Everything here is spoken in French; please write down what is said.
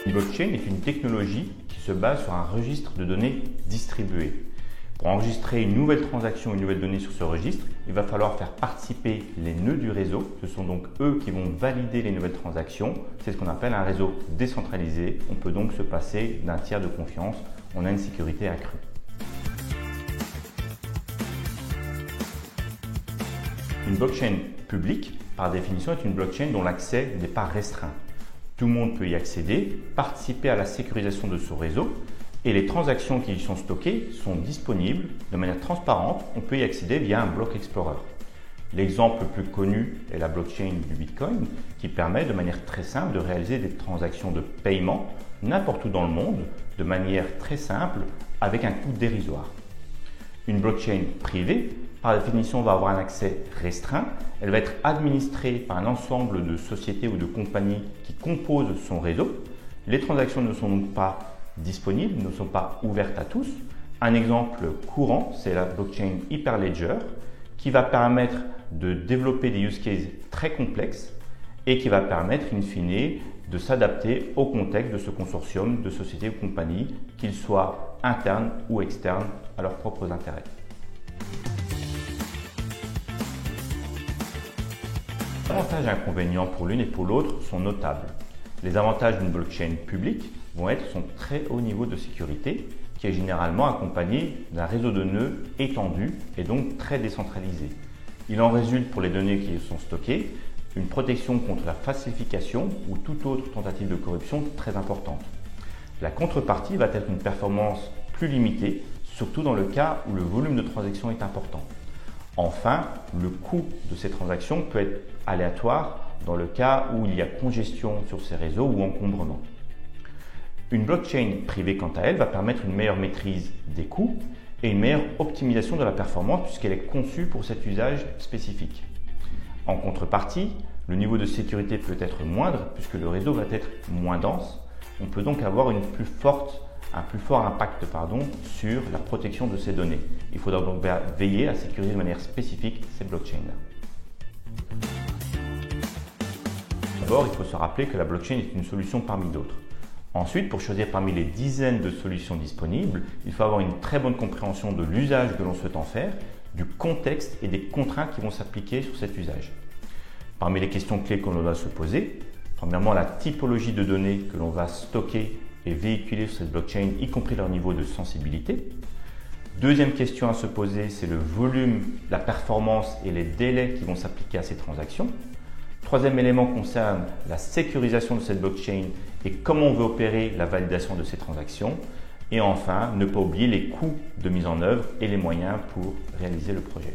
Une blockchain est une technologie qui se base sur un registre de données distribué. Pour enregistrer une nouvelle transaction, une nouvelle donnée sur ce registre, il va falloir faire participer les nœuds du réseau. Ce sont donc eux qui vont valider les nouvelles transactions. C'est ce qu'on appelle un réseau décentralisé. On peut donc se passer d'un tiers de confiance. On a une sécurité accrue. Une blockchain publique, par définition, est une blockchain dont l'accès n'est pas restreint. Tout le monde peut y accéder, participer à la sécurisation de ce réseau et les transactions qui y sont stockées sont disponibles de manière transparente. On peut y accéder via un block explorer. L'exemple le plus connu est la blockchain du Bitcoin qui permet de manière très simple de réaliser des transactions de paiement n'importe où dans le monde de manière très simple avec un coût dérisoire. Une blockchain privée, par définition, va avoir un accès restreint. Elle va être administrée par un ensemble de sociétés ou de compagnies qui composent son réseau. Les transactions ne sont donc pas disponibles, ne sont pas ouvertes à tous. Un exemple courant, c'est la blockchain Hyperledger qui va permettre de développer des use cases très complexes et qui va permettre in fine de s'adapter au contexte de ce consortium de sociétés ou compagnies, qu'ils soient internes ou externes à leurs propres intérêts. Les avantages et inconvénients pour l'une et pour l'autre sont notables. Les avantages d'une blockchain publique vont être son très haut niveau de sécurité, qui est généralement accompagné d'un réseau de nœuds étendu et donc très décentralisé. Il en résulte pour les données qui y sont stockées une protection contre la falsification ou toute autre tentative de corruption très importante. La contrepartie va être une performance plus limitée, surtout dans le cas où le volume de transactions est important. Enfin, le coût de ces transactions peut être aléatoire dans le cas où il y a congestion sur ces réseaux ou encombrement. Une blockchain privée, quant à elle, va permettre une meilleure maîtrise des coûts et une meilleure optimisation de la performance puisqu'elle est conçue pour cet usage spécifique. En contrepartie, le niveau de sécurité peut être moindre puisque le réseau va être moins dense. On peut donc avoir un plus fort impact sur la protection de ces données. Il faudra donc veiller à sécuriser de manière spécifique ces blockchains-là. D'abord, il faut se rappeler que la blockchain est une solution parmi d'autres. Ensuite, pour choisir parmi les dizaines de solutions disponibles, il faut avoir une très bonne compréhension de l'usage que l'on souhaite en faire, du contexte et des contraintes qui vont s'appliquer sur cet usage. Parmi les questions clés que l'on doit se poser, premièrement, la typologie de données que l'on va stocker et véhiculer sur cette blockchain, y compris leur niveau de sensibilité. Deuxième question à se poser, c'est le volume, la performance et les délais qui vont s'appliquer à ces transactions. Troisième élément concerne la sécurisation de cette blockchain et comment on veut opérer la validation de ces transactions. Et enfin, ne pas oublier les coûts de mise en œuvre et les moyens pour réaliser le projet.